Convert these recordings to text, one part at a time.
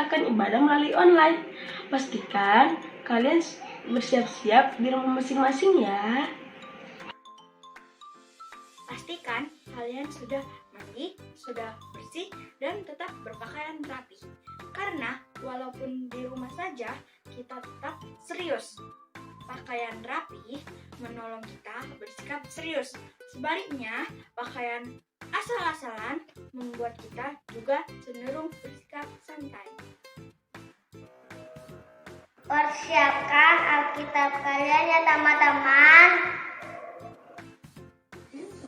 akan ibadah melalui online. Pastikan kalian bersiap-siap di rumah masing-masing ya. Pastikan kalian sudah mandi, sudah bersih, dan tetap berpakaian rapi. Karena walaupun di rumah saja, kita tetap serius. Pakaian rapi menolong kita bersikap serius. Sebaliknya, pakaian asal-asalan membuat kita juga cenderung bersikap santai. Persiapkan Alkitab kalian ya teman-teman.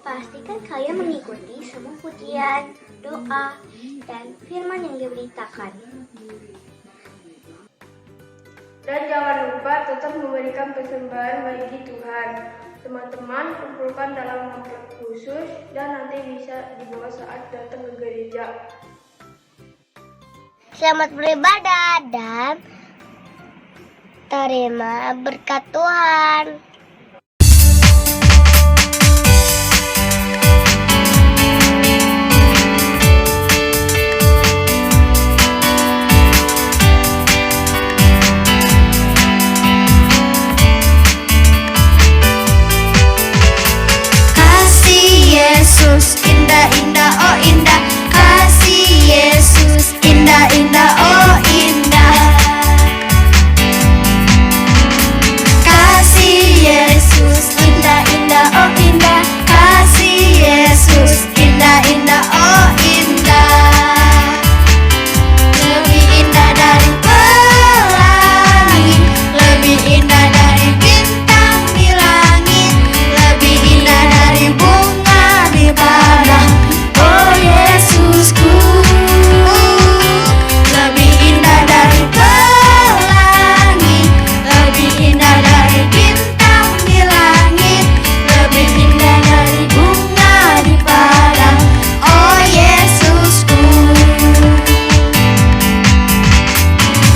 Pastikan kalian mengikuti semua pujian, doa, dan firman yang diberitakan. Dan jangan lupa tetap memberikan persembahan bagi Tuhan. Teman-teman kumpulkan dalam amplop khusus dan nanti bisa dibawa saat datang ke gereja. Selamat beribadah dan terima berkat Tuhan. Yesus indah indah oh indah, kasih Yesus indah indah oh indah, kasih Yesus indah indah oh indah, kasih Yesus indah indah oh indah, lebih indah dari pelangi, lebih indah dari bintang di langit, lebih indah dari bunga di padang, oh Yesusku, lebih indah dari pelangi, lebih indah dari bintang di langit, lebih indah dari bunga di padang, oh Yesusku,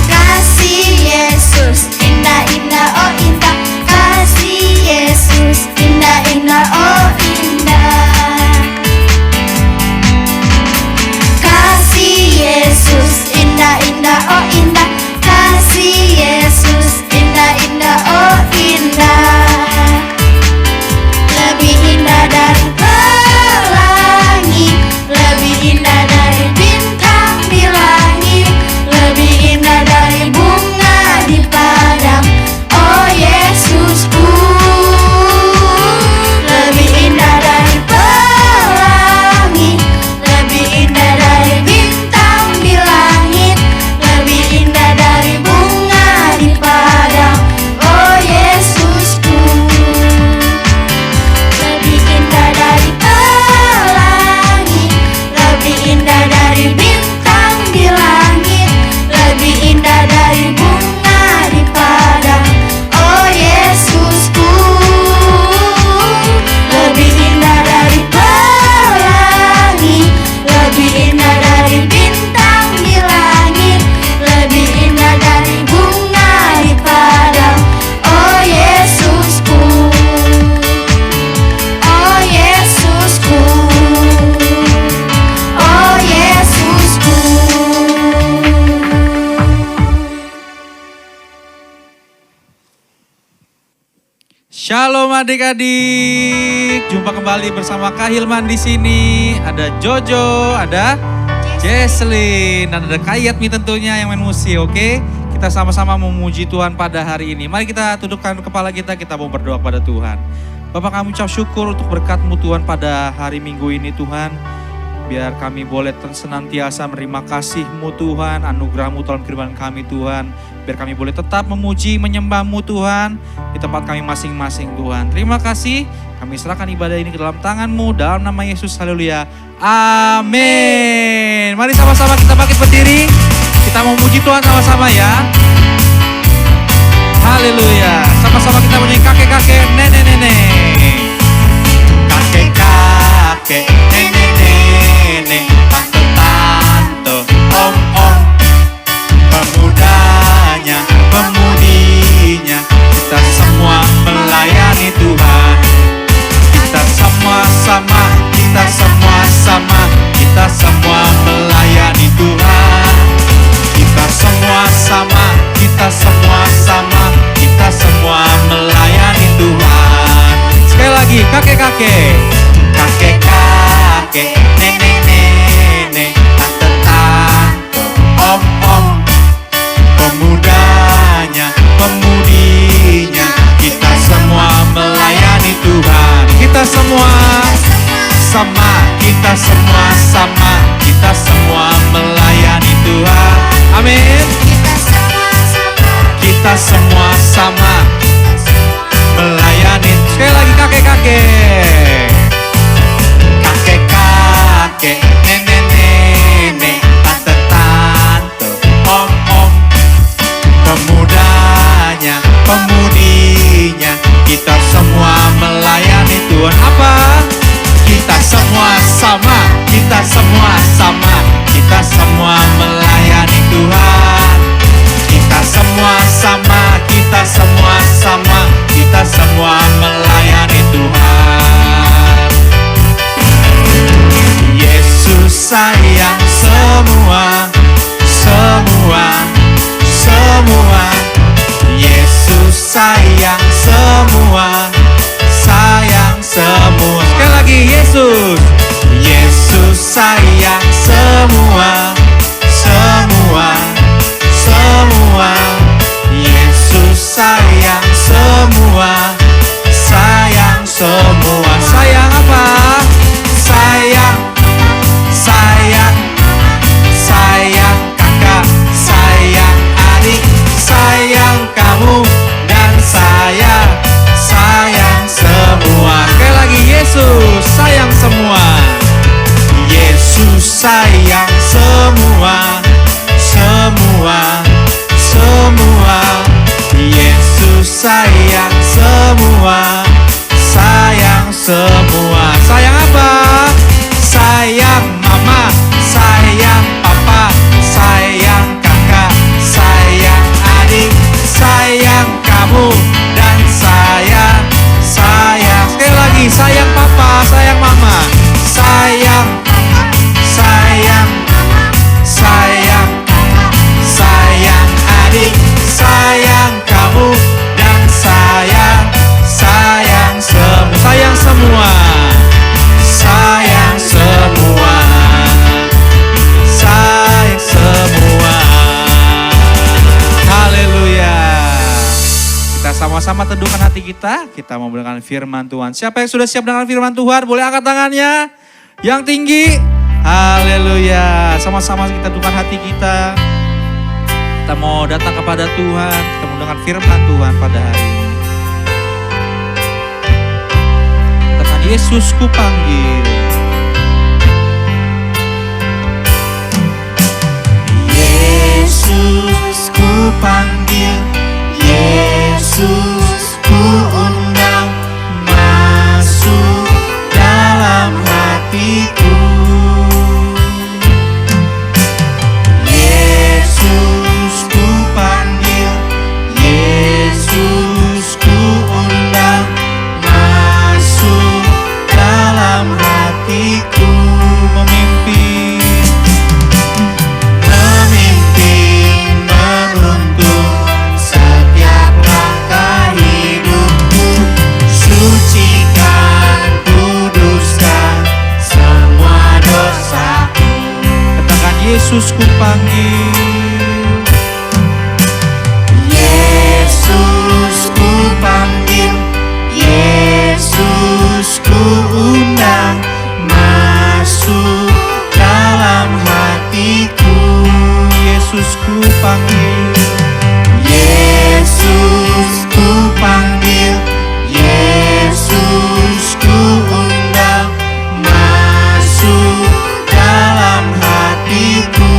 kasih Yesus indah indah oh indah, kasih Yesus indah indah oh indah, kasih Yesus indah indah oh indah, kasih Yesus indah indah oh indah, lebih indah dari pelangi, lebih indah dari bintang di langit, lebih indah dari bunga di padang, oh Yesusku, lebih indah dari pelangi, lebih indah dari bintang di langit, lebih indah dari bunga di padang, oh Yesusku, lebih indah dari pelangi, lebih indah dari bintang di langit, lebih indah dari bunga di padang, oh Yesusku, lebih indah dari pelangi, lebih indah dari bintang di langit, lebih indah dari bunga di padang, oh Yesusku, oh Yesusku, oh Yesusku. Shalom adik-adik, jumpa kembali bersama Kak Hilman di sini. Ada Jojo, ada Jesslyn, dan ada Kak Yatmi tentunya yang main musik. Oke, kita sama-sama memuji Tuhan pada hari ini. Mari kita tundukkan kepala kita mau berdoa pada Tuhan. Bapak, kami ucap syukur untuk berkat-Mu Tuhan pada hari Minggu ini Tuhan. Biar kami boleh senantiasa menerima kasih-Mu Tuhan, anugerah-Mu dalam kehidupan kami Tuhan. Biar kami boleh tetap memuji, menyembah-Mu Tuhan di tempat kami masing-masing Tuhan. Terima kasih, kami serahkan ibadah ini ke dalam tangan-Mu dalam nama Yesus, haleluya, amin. Mari sama-sama kita bangkit berdiri, kita mau memuji Tuhan sama-sama ya. Haleluya, sama-sama kita menyanyi kakek-kakek, nenek-nenek. Kakek-kakek, nenek-nenek, tante-tante, om-om, pemudanya, pemudinya, kita semua melayani Tuhan. Kita sama-sama, kita semua sama, kita semua melayani Tuhan. Kita kita semua sama, kita semua melayani Tuhan. Sekali lagi, kakek-kakek, kakek-kakek, nenek-nenek, tante-tante, om-om, pemudanya, pemudinya, kita semua melayani Tuhan. Kita semua sama, kita semua sama, kita semua melayani Tuhan. Amin. Kita semua sama, melayani. Sekali lagi, kakek-kakek, kakek-kakek, nenek-nenek, tante-tante, om-om, pemudanya, pemudinya, kita semua melayani Tuhan. Apa? Kita semua sama, kita semua sama, kita semua melayani Tuhan. Kita semua sama, kita semua sama, kita semua melayani Tuhan. Yesus sayang semua, semua, semua. Yesus sayang semua, sayang semua. Sekali lagi, Yesus, Yesus sayang semua, semua, semua. Yesus sayang semua, sayang semua. Sayang apa? Sayang, sayang, sayang kakak, sayang adik, sayang kamu dan saya, sayang semua. Sekali lagi, Yesus sayang semua, Yesus sayang semua, semua, semua. Yesus sayang semua, sayang semua. Sayang apa? Sayang mama, sayang papa, sayang kakak, sayang adik, sayang kamu dan saya, sayang. Sekali lagi, sayang papa, sayang mama, sayang, sayang, sayang, sayang adik, sayang kamu dan saya, sayang semua. Sayang semua, sayang semua, sayang semua. Haleluya. Kita sama-sama teduhkan hati kita mau mendengar firman Tuhan. Siapa yang sudah siap dengan firman Tuhan, boleh angkat tangannya yang tinggi. Haleluya. Sama-sama kita teduhkan hati kita. Kita mau datang kepada Tuhan, kita mau dengar firman Tuhan pada hari ini. Katakan, Yesus ku panggil. Yesus ku panggil, Yesus ku undang, masuk dalam hatiku. Yesus ku panggil, Yesus ku undang, masuk dalam hatiku. Memimpin, memimpin, menuntun setiap langkah hidupku. Sucikan, kuduskan semua dosaku. Katakan, Yesus ku panggil, Yesus ku panggil, Yesus ku undang, masuk dalam hatiku. Yesus ku panggil, Yesus ku panggil, Yesus ku undang, masuk dalam hatiku.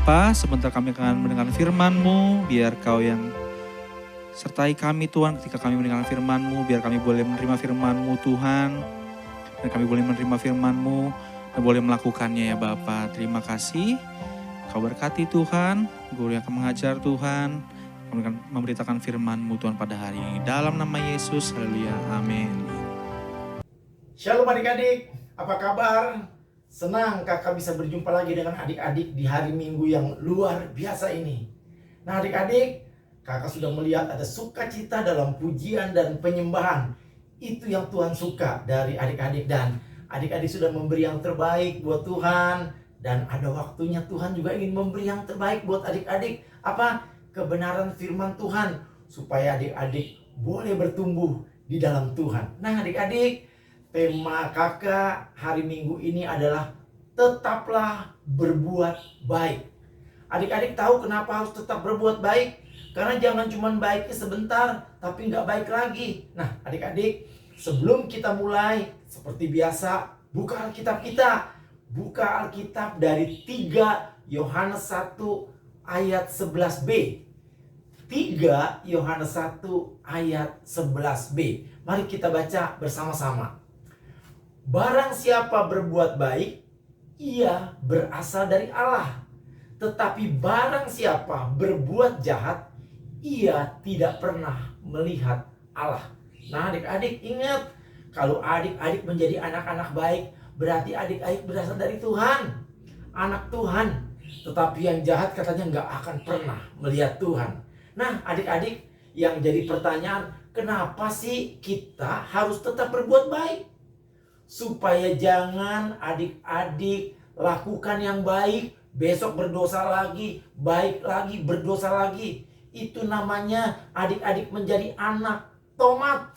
Bapa, sebentar kami akan mendengar firman-Mu, biar Kau yang sertai kami Tuhan ketika kami mendengar firman-Mu, biar kami boleh menerima firman-Mu Tuhan, dan kami boleh menerima firman-Mu dan boleh melakukannya ya Bapa. Terima kasih, Kau berkati Tuhan, guru yang akan mengajar Tuhan, kami akan memberitakan firman-Mu Tuhan pada hari ini. Dalam nama Yesus, haleluya, amin. Shalom adik-adik, apa kabar? Senang kakak bisa berjumpa lagi dengan adik-adik di hari Minggu yang luar biasa ini. Nah adik-adik, kakak sudah melihat ada sukacita dalam pujian dan penyembahan. Itu yang Tuhan suka dari adik-adik, dan adik-adik sudah memberi yang terbaik buat Tuhan. Dan ada waktunya Tuhan juga ingin memberi yang terbaik buat adik-adik. Apa? Kebenaran firman Tuhan, supaya adik-adik boleh bertumbuh di dalam Tuhan. Nah adik-adik, tema kakak hari Minggu ini adalah tetaplah berbuat baik. Adik-adik tahu kenapa harus tetap berbuat baik? Karena jangan cuma baiknya sebentar, tapi nggak baik lagi. Nah adik-adik, sebelum kita mulai, seperti biasa, buka Alkitab kita. Buka Alkitab dari 3 Yohanes 1 ayat 11b. 3 Yohanes 1 ayat 11b. Mari kita baca bersama-sama. Barang siapa berbuat baik, ia berasal dari Allah. Tetapi barang siapa berbuat jahat, ia tidak pernah melihat Allah. Nah adik-adik ingat, kalau adik-adik menjadi anak-anak baik, berarti adik-adik berasal dari Tuhan, anak Tuhan. Tetapi yang jahat katanya nggak akan pernah melihat Tuhan. Nah adik-adik, yang jadi pertanyaan, kenapa sih kita harus tetap berbuat baik? Supaya jangan adik-adik lakukan yang baik, besok berdosa lagi, baik lagi, berdosa lagi. Itu namanya adik-adik menjadi anak tomat.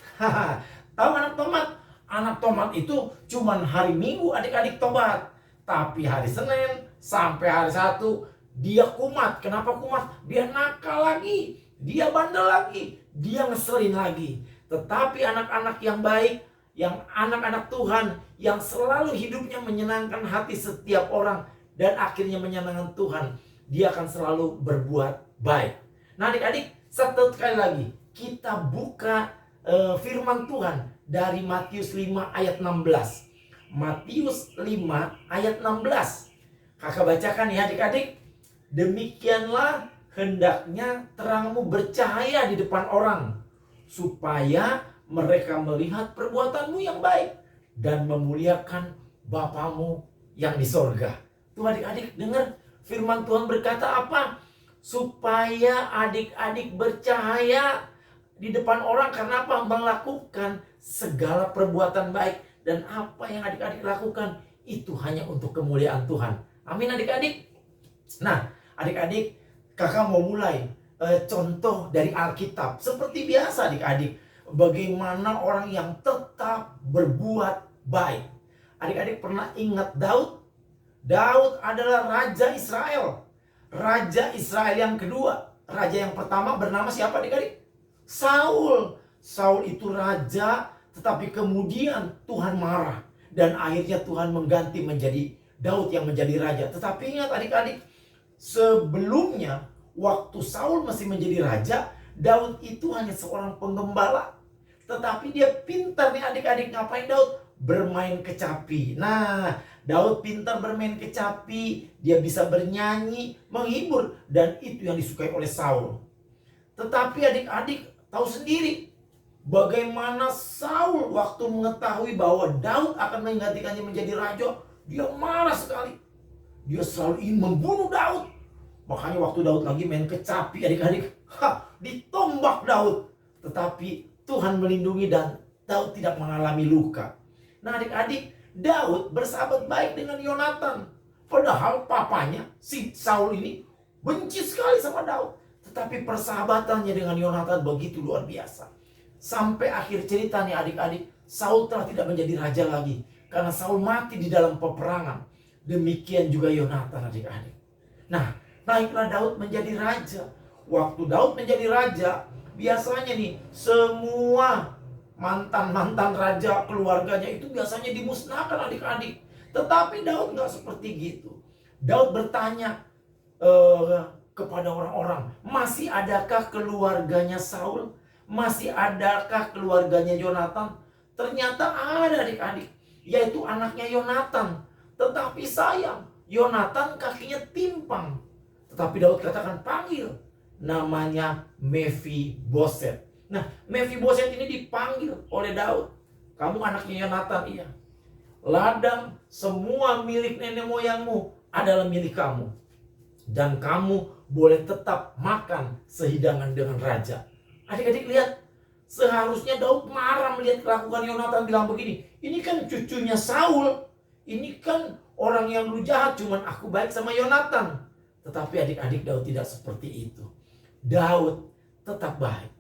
Tahu anak tomat? Anak tomat itu cuman hari Minggu adik-adik tobat. Tapi hari Senin sampai hari Sabtu dia kumat. Kenapa kumat? Dia nakal lagi, dia bandel lagi, dia ngeselin lagi. Tetapi anak-anak yang baik, yang anak-anak Tuhan, yang selalu hidupnya menyenangkan hati setiap orang dan akhirnya menyenangkan Tuhan, dia akan selalu berbuat baik. Nah adik-adik, satu kali lagi kita buka firman Tuhan dari Matius 5 ayat 16. Matius 5 ayat 16. Kakak bacakan ya adik-adik. Demikianlah hendaknya terangmu bercahaya di depan orang, supaya mereka melihat perbuatanmu yang baik dan memuliakan Bapamu yang di sorga. Tuh adik-adik dengar firman Tuhan berkata apa? Supaya adik-adik bercahaya di depan orang. Karena apa? Melakukan segala perbuatan baik. Dan apa yang adik-adik lakukan itu hanya untuk kemuliaan Tuhan. Amin adik-adik. Nah adik-adik, kakak mau mulai contoh dari Alkitab. Seperti biasa adik-adik, bagaimana orang yang tetap berbuat baik. Adik-adik pernah ingat Daud? Daud adalah Raja Israel. Raja Israel yang kedua. Raja yang pertama bernama siapa adik-adik? Saul. Saul itu raja, tetapi kemudian Tuhan marah. Dan akhirnya Tuhan mengganti menjadi Daud yang menjadi raja. Tetapi ingat adik-adik, sebelumnya waktu Saul masih menjadi raja, Daud itu hanya seorang penggembala. Tetapi dia pintar nih adik-adik. Ngapain Daud? Bermain kecapi. Nah, Daud pintar bermain kecapi. Dia bisa bernyanyi, menghibur. Dan itu yang disukai oleh Saul. Tetapi adik-adik tahu sendiri bagaimana Saul waktu mengetahui bahwa Daud akan menggantikannya menjadi raja. Dia marah sekali. Dia selalu ingin membunuh Daud. Makanya waktu Daud lagi main kecapi adik-adik, ditombak Daud. Tetapi Tuhan melindungi dan Daud tidak mengalami luka. Nah adik-adik, Daud bersahabat baik dengan Yonatan. Padahal papanya, si Saul ini, benci sekali sama Daud. Tetapi persahabatannya dengan Yonatan begitu luar biasa. Sampai akhir cerita nih adik-adik, Saul telah tidak menjadi raja lagi. Karena Saul mati di dalam peperangan. Demikian juga Yonatan adik-adik. Nah, naiklah Daud menjadi raja. Waktu Daud menjadi raja, biasanya nih semua mantan-mantan raja keluarganya itu biasanya dimusnahkan adik-adik. Tetapi Daud nggak seperti gitu. Daud bertanya, kepada orang-orang, masih adakah keluarganya Saul? Masih adakah keluarganya Yonatan? Ternyata ada adik-adik, yaitu anaknya Yonatan. Tetapi sayang, Yonatan kakinya timpang. Tetapi Daud katakan, panggil. Namanya Mephiboset. Nah, Mephiboset ini dipanggil oleh Daud. Kamu anaknya Yonatan, iya. Ladang semua milik nenek moyangmu adalah milik kamu. Dan kamu boleh tetap makan sehidangan dengan raja. Adik-adik lihat, seharusnya Daud marah melihat kelakuan Yonatan, bilang begini, ini kan cucunya Saul, ini kan orang yang dulu jahat, cuman aku baik sama Yonatan. Tetapi adik-adik, Daud tidak seperti itu. Daud tetap baik.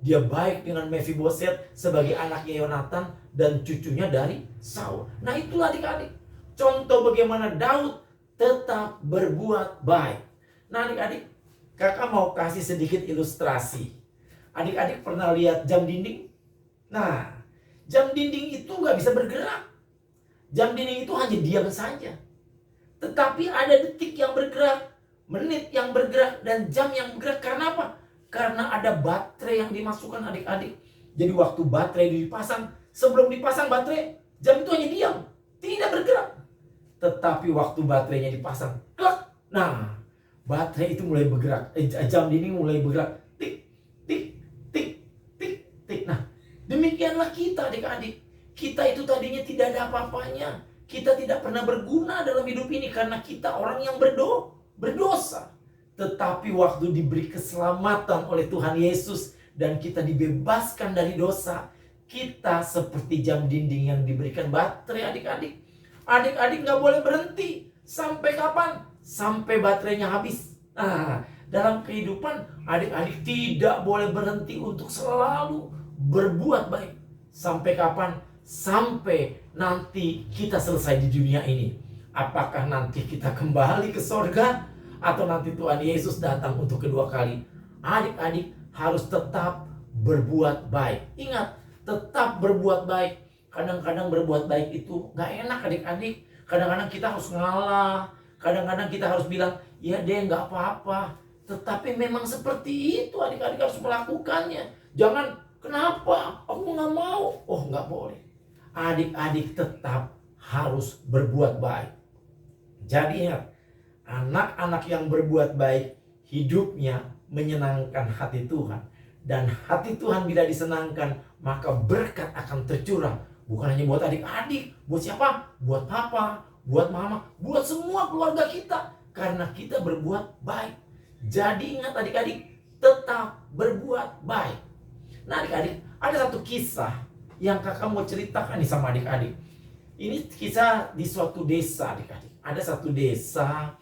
Dia baik dengan Mephiboset sebagai anaknya Yonatan dan cucunya dari Saul. Nah, itulah adik-adik, contoh bagaimana Daud tetap berbuat baik. Nah, adik-adik, kakak mau kasih sedikit ilustrasi. Adik-adik pernah lihat jam dinding? Nah, jam dinding itu nggak bisa bergerak. Jam dinding itu hanya diam saja. Tetapi ada detik yang bergerak, menit yang bergerak, dan jam yang bergerak. Karena apa? Karena ada baterai yang dimasukkan adik-adik. Jadi waktu baterai dipasang, sebelum dipasang baterai, jam itu hanya diam, tidak bergerak. Tetapi waktu baterainya dipasang, klak. Nah, baterai itu mulai bergerak, jam dinding mulai bergerak. Tik, tik, tik, tik, tik. Nah, demikianlah kita adik-adik. Kita itu tadinya tidak ada apa-apanya. Kita tidak pernah berguna dalam hidup ini karena kita orang yang berdosa. Tetapi waktu diberi keselamatan oleh Tuhan Yesus dan kita dibebaskan dari dosa, kita seperti jam dinding yang diberikan baterai adik-adik. Adik-adik gak boleh berhenti. Sampai kapan? Sampai baterainya habis. Nah, dalam kehidupan adik-adik tidak boleh berhenti untuk selalu berbuat baik. Sampai kapan? Sampai nanti kita selesai di dunia ini. Apakah nanti kita kembali ke sorga? Atau nanti Tuhan Yesus datang untuk kedua kali? Adik-adik harus tetap berbuat baik. Ingat, tetap berbuat baik. Kadang-kadang berbuat baik itu gak enak adik-adik. Kadang-kadang kita harus ngalah. Kadang-kadang kita harus bilang, ya deh gak apa-apa. Tetapi memang seperti itu adik-adik harus melakukannya. Jangan, kenapa? Aku gak mau. Oh, gak boleh. Adik-adik tetap harus berbuat baik. Jadi ingat, anak-anak yang berbuat baik hidupnya menyenangkan hati Tuhan. Dan hati Tuhan bila disenangkan, maka berkat akan tercurah. Bukan hanya buat adik-adik, buat siapa? Buat papa, buat mama, buat semua keluarga kita. Karena kita berbuat baik. Jadi ingat adik-adik, tetap berbuat baik. Nah adik-adik, ada satu kisah yang kakak mau ceritakan nih sama adik-adik. Ini kisah di suatu desa adik-adik. Ada satu desa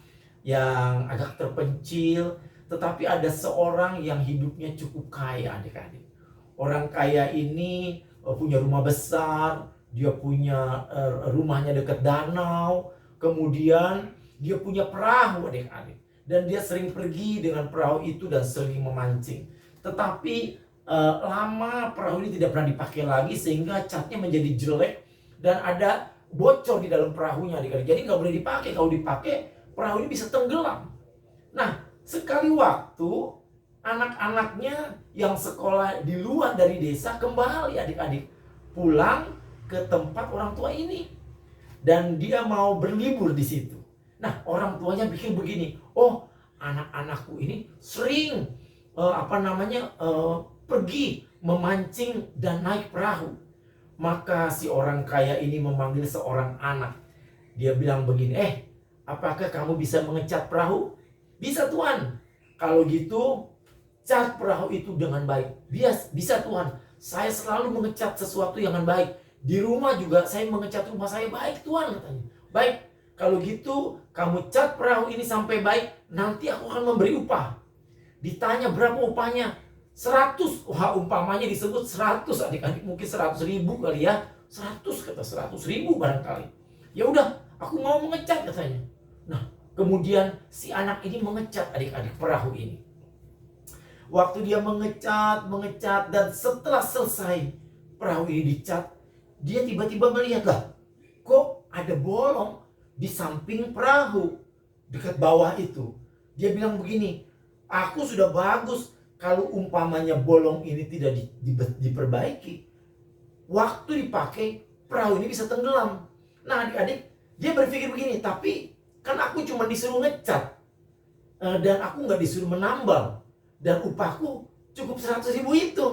yang agak terpencil, tetapi ada seorang yang hidupnya cukup kaya adik-adik. Orang kaya ini punya rumah besar, dia punya rumahnya dekat danau, kemudian dia punya perahu adik-adik. Dan dia sering pergi dengan perahu itu dan sering memancing. Tetapi lama perahu ini tidak pernah dipakai lagi sehingga catnya menjadi jelek dan ada bocor di dalam perahunya adik-adik. Jadi nggak boleh dipakai. Kalau dipakai, perahu ini bisa tenggelam. Nah, sekali waktu anak-anaknya yang sekolah di luar dari desa kembali adik-adik, pulang ke tempat orang tua ini, dan dia mau berlibur di situ. Nah, orang tuanya pikir begini, oh anak-anakku ini sering pergi memancing dan naik perahu. Maka si orang kaya ini memanggil seorang anak. Dia bilang begini, apakah kamu bisa mengecat perahu? Bisa Tuhan. Kalau gitu, cat perahu itu dengan baik. Bisa Tuhan. Saya selalu mengecat sesuatu yang baik. Di rumah juga saya mengecat rumah saya baik Tuhan katanya. Baik, kalau gitu kamu cat perahu ini sampai baik, nanti aku akan memberi upah. Ditanya berapa upahnya? 100. Wah, umpamanya disebut 100 adik-adik, mungkin 100.000 kali ya. 100 kata 100.000 barangkali. Ya udah, aku mau mengecat katanya. Nah, kemudian si anak ini mengecat adik-adik perahu ini. Waktu dia mengecat dan setelah selesai perahu ini dicat, dia tiba-tiba melihat, lah, kok ada bolong di samping perahu dekat bawah itu. Dia bilang begini, aku sudah bagus kalau umpamanya bolong ini tidak diperbaiki. Waktu dipakai, perahu ini bisa tenggelam. Nah adik-adik, dia berpikir begini, tapi kan aku cuma disuruh ngecat. Dan aku nggak disuruh menambal. Dan upahku cukup 100.000 itu.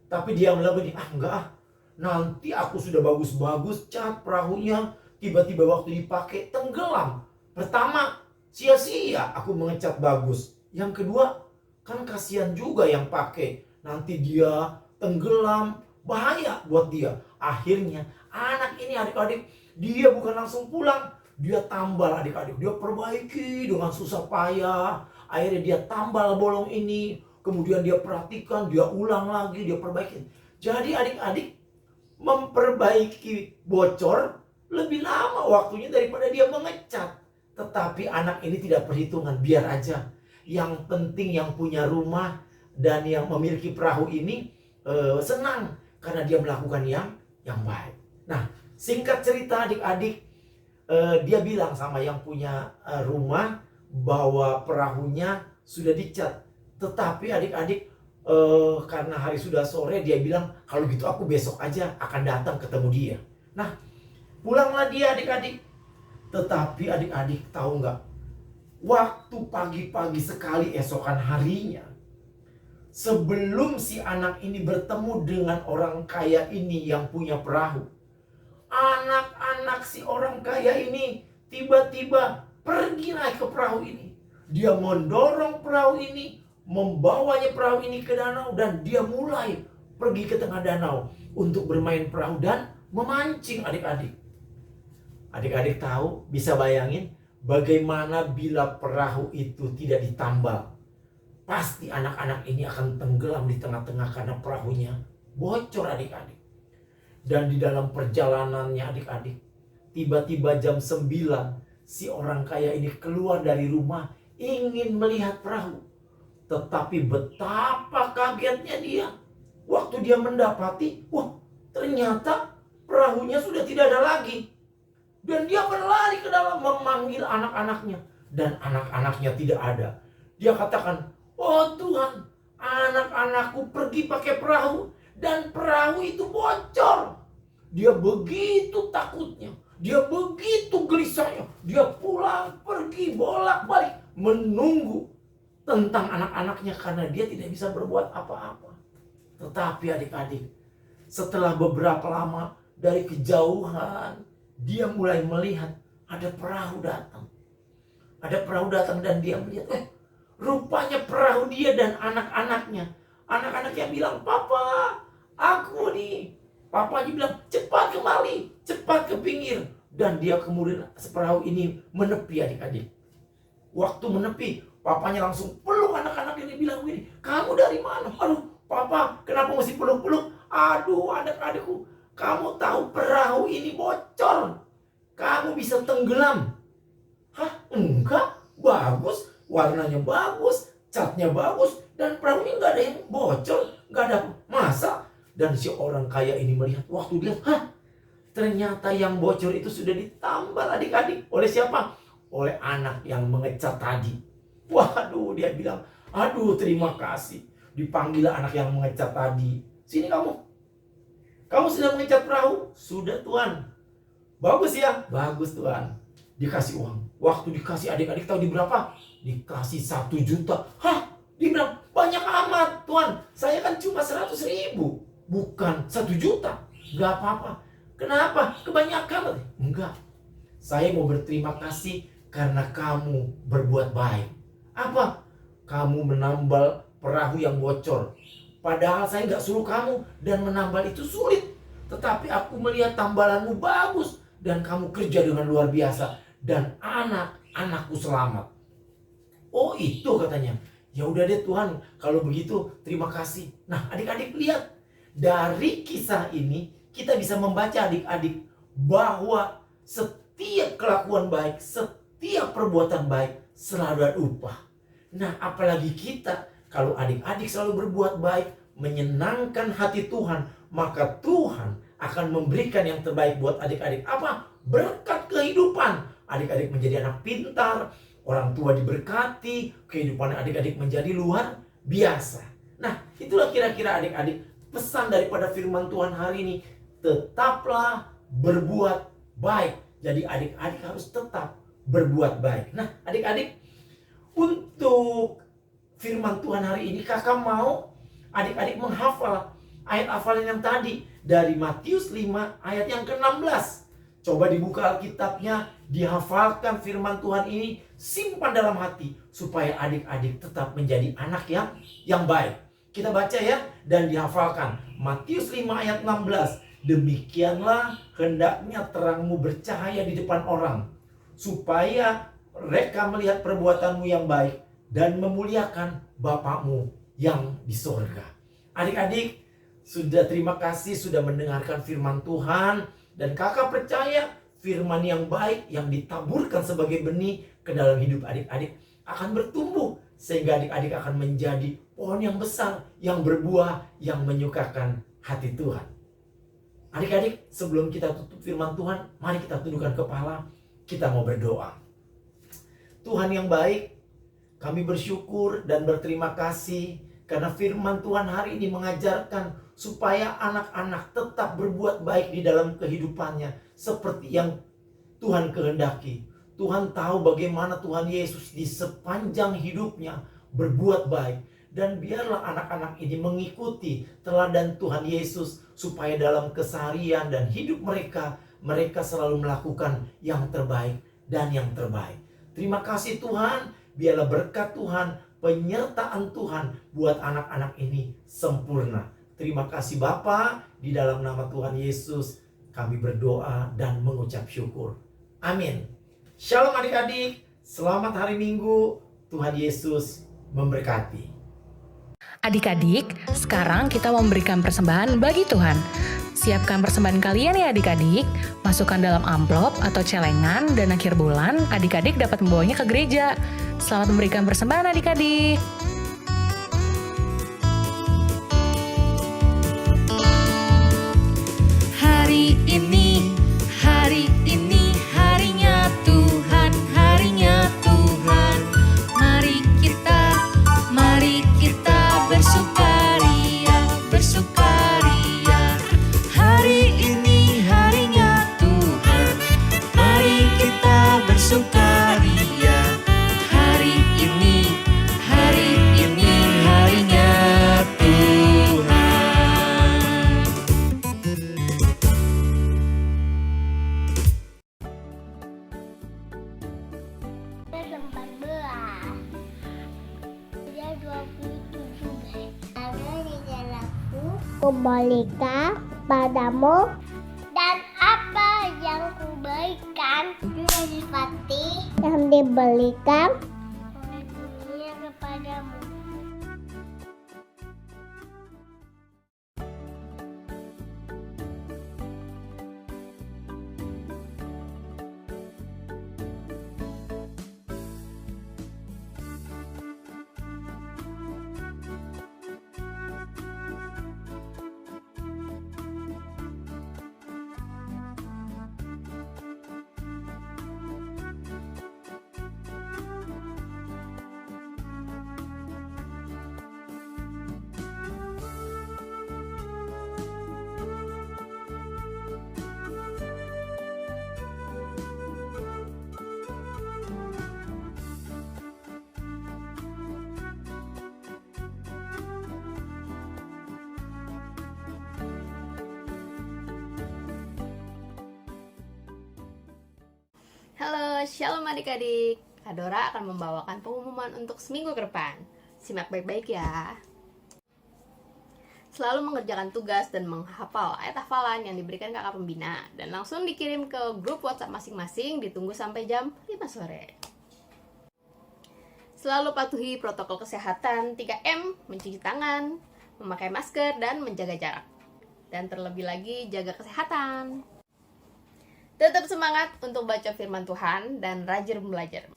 Tapi dia bilang begini, enggak, nanti aku sudah bagus-bagus cat perahunya, tiba-tiba waktu dipakai tenggelam. Pertama, sia-sia aku mengecat bagus. Yang kedua, kan kasihan juga yang pakai. Nanti dia tenggelam, bahaya buat dia. Akhirnya anak ini adik-adik, dia bukan langsung pulang. Dia tambal adik-adik, dia perbaiki dengan susah payah. Akhirnya dia tambal bolong ini. Kemudian dia perhatikan, dia ulang lagi, dia perbaiki. Jadi adik-adik, memperbaiki bocor lebih lama waktunya daripada dia mengecat. Tetapi anak ini tidak perhitungan, biar aja. Yang penting yang punya rumah dan yang memiliki perahu ini senang karena dia melakukan yang baik. Nah, singkat cerita adik-adik, dia bilang sama yang punya rumah bahwa perahunya sudah dicat. Tetapi adik-adik, karena hari sudah sore, dia bilang kalau gitu aku besok aja akan datang ketemu dia. Nah, pulanglah dia adik-adik. Tetapi adik-adik tahu nggak? Waktu pagi-pagi sekali esokan harinya, sebelum si anak ini bertemu dengan orang kaya ini yang punya perahu, anak-anak si orang kaya ini tiba-tiba pergi naik ke perahu ini. Dia mendorong perahu ini, membawanya perahu ini ke danau, dan dia mulai pergi ke tengah danau untuk bermain perahu dan memancing adik-adik. Adik-adik tahu, bisa bayangin bagaimana bila perahu itu tidak ditambal. Pasti anak-anak ini akan tenggelam di tengah-tengah karena perahunya bocor adik-adik. Dan di dalam perjalanannya adik-adik, tiba-tiba jam 9, si orang kaya ini keluar dari rumah ingin melihat perahu. Tetapi betapa kagetnya dia waktu dia mendapati, ternyata perahunya sudah tidak ada lagi. Dan dia berlari ke dalam memanggil anak-anaknya. Dan anak-anaknya tidak ada. Dia katakan, oh Tuhan, anak-anakku pergi pakai perahu dan perahu itu bocor. Dia begitu takutnya. Dia begitu gelisahnya. Dia pulang, pergi, bolak-balik, menunggu tentang anak-anaknya karena dia tidak bisa berbuat apa-apa. Tetapi adik-adik, setelah beberapa lama dari kejauhan, dia mulai melihat ada perahu datang. Ada perahu datang dan dia melihat, rupanya perahu dia dan anak-anaknya. Anak-anaknya bilang, Papa, aku nih. Papanya bilang, cepat kembali, cepat ke pinggir. Dan dia kemudian perahu ini menepi adik-adik. Waktu menepi, papanya langsung peluk anak-anak ini, bilang begini, kamu dari mana? Aduh, Papa, kenapa mesti peluk-peluk? Aduh, anak-adikku, kamu tahu perahu ini bocor. Kamu bisa tenggelam. Hah? Enggak, bagus. Warnanya bagus, catnya bagus, dan perahunya nggak ada yang bocor, nggak ada masa. Dan si orang kaya ini melihat, waktu dia, ternyata yang bocor itu sudah ditambal adik-adik. Oleh siapa? Oleh anak yang mengecat tadi. Waduh, dia bilang, aduh terima kasih. Dipanggil anak yang mengecat tadi. Sini kamu. Kamu sudah mengecat perahu? Sudah Tuhan. Bagus ya? Bagus Tuhan. Dikasih uang. Waktu dikasih adik-adik tahu di berapa? Dikasih 1 juta. Hah? Dia bilang, banyak amat Tuhan. Saya kan cuma 100.000. Bukan 1 juta. Gak apa-apa. Kenapa? Kebanyakan. Enggak. Saya mau berterima kasih karena kamu berbuat baik. Apa? Kamu menambal perahu yang bocor. Padahal saya gak suruh kamu. Dan menambal itu sulit. Tetapi aku melihat tambalanmu bagus. Dan kamu kerja dengan luar biasa. Dan anak-anakku selamat. Oh itu katanya. Ya udah deh Tuhan, kalau begitu terima kasih. Nah adik-adik lihat. Dari kisah ini kita bisa membaca adik-adik bahwa setiap kelakuan baik, setiap perbuatan baik selalu ada upah. Nah apalagi kita, kalau adik-adik selalu berbuat baik, menyenangkan hati Tuhan, maka Tuhan akan memberikan yang terbaik buat adik-adik. Apa? Berkat kehidupan. Adik-adik menjadi anak pintar, orang tua diberkati, kehidupan adik-adik menjadi luar biasa. Nah, itulah kira-kira adik-adik pesan daripada firman Tuhan hari ini. Tetaplah berbuat baik. Jadi adik-adik harus tetap berbuat baik. Nah, adik-adik, untuk firman Tuhan hari ini kakak mau adik-adik menghafal ayat hafalan yang tadi dari Matius 5 ayat yang ke-16. Coba dibuka Alkitabnya, dihafalkan firman Tuhan ini, simpan dalam hati supaya adik-adik tetap menjadi anak yang baik. Kita baca ya, dan dihafalkan Matius 5 ayat 16. Demikianlah hendaknya terangmu bercahaya di depan orang, supaya mereka melihat perbuatanmu yang baik dan memuliakan Bapakmu yang di sorga. Adik-adik, sudah terima kasih sudah mendengarkan firman Tuhan. Dan kakak percaya firman yang baik yang ditaburkan sebagai benih ke dalam hidup adik-adik akan bertumbuh. Sehingga adik-adik akan menjadi pohon yang besar, yang berbuah, yang menyukakan hati Tuhan. Adik-adik, sebelum kita tutup firman Tuhan, mari kita tundukkan kepala, kita mau berdoa. Tuhan yang baik, kami bersyukur dan berterima kasih karena firman Tuhan hari ini mengajarkan supaya anak-anak tetap berbuat baik di dalam kehidupannya seperti yang Tuhan kehendaki. Tuhan tahu bagaimana Tuhan Yesus di sepanjang hidupnya berbuat baik. Dan biarlah anak-anak ini mengikuti teladan Tuhan Yesus supaya dalam keseharian dan hidup mereka, mereka selalu melakukan yang terbaik dan yang terbaik. Terima kasih Tuhan, biarlah berkat Tuhan, penyertaan Tuhan buat anak-anak ini sempurna. Terima kasih Bapa, di dalam nama Tuhan Yesus kami berdoa dan mengucap syukur. Amin. Shalom adik-adik, selamat hari Minggu, Tuhan Yesus memberkati. Adik-adik, sekarang kita memberikan persembahan bagi Tuhan. Siapkan persembahan kalian ya adik-adik, masukkan dalam amplop atau celengan dan akhir bulan adik-adik dapat membawanya ke gereja. Selamat memberikan persembahan adik-adik. Hari ini harinya Tuhan, harinya Tuhan. Mari kita bersukaria, bersukaria. Hari ini harinya Tuhan, mari kita bersukaria. Hari ini harinya Tuhan. Tempat belas. Sudah 27 ada di dalamku. Kuberikan padamu dan apa yang kuberikan juga dipati yang diberikan oleh dunia kepadamu. Halo, shalom adik-adik. Adora akan membawakan pengumuman untuk seminggu ke depan. Simak baik-baik ya. Selalu mengerjakan tugas dan menghafal ayat hafalan yang diberikan kakak pembina dan langsung dikirim ke grup WhatsApp masing-masing, ditunggu sampai jam 5 sore. Selalu patuhi protokol kesehatan 3M, mencuci tangan, memakai masker, dan menjaga jarak. Dan terlebih lagi, jaga kesehatan. Tetap semangat untuk baca firman Tuhan dan rajin belajar.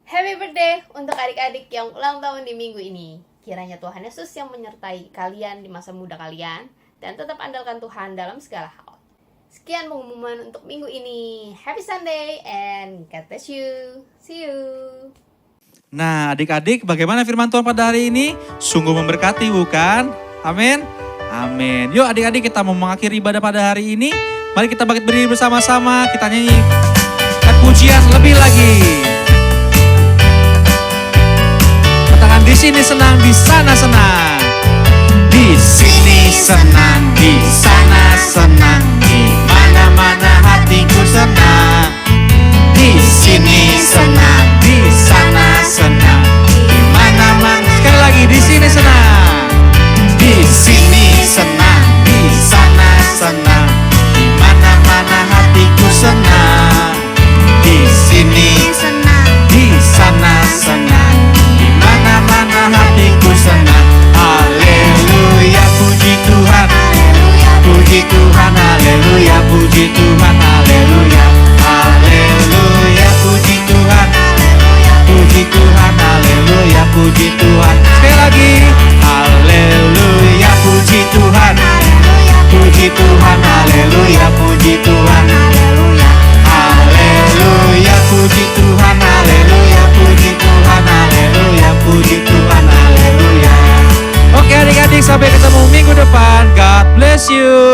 Happy birthday untuk adik-adik yang ulang tahun di minggu ini. Kiranya Tuhan Yesus yang menyertai kalian di masa muda kalian dan tetap andalkan Tuhan dalam segala hal. Sekian pengumuman untuk minggu ini. Happy Sunday and God bless you. See you. Nah, adik-adik, bagaimana firman Tuhan pada hari ini? Sungguh memberkati, bukan? Amin. Amin. Yuk adik-adik, kita mau mengakhiri ibadah pada hari ini. Mari kita bangkit berdiri bersama-sama. Kita nyanyi pujian lebih lagi. Katakan, di sini senang, di sana senang. Di sini senang, di sana senang, di mana-mana hatiku senang. Di sini senang, di sana senang, di mana-mana. Sekali lagi, di sini senang. Di sini senang, di sana senang, di mana-mana hatiku senang. Di sini senang, di sana senang, di mana-mana hatiku senang. Haleluya, puji Tuhan, puji Tuhan, haleluya, puji Tuhan, haleluya, haleluya, puji Tuhan, puji Tuhan, haleluya, puji Tuhan. Sekali lagi, haleluya, puji Tuhan, puji Tuhan, haleluya, puji Tuhan, haleluya, puji Tuhan, haleluya, puji Tuhan, haleluya, puji Tuhan, haleluya. Oke adik-adik, sampai ketemu minggu depan. God bless you.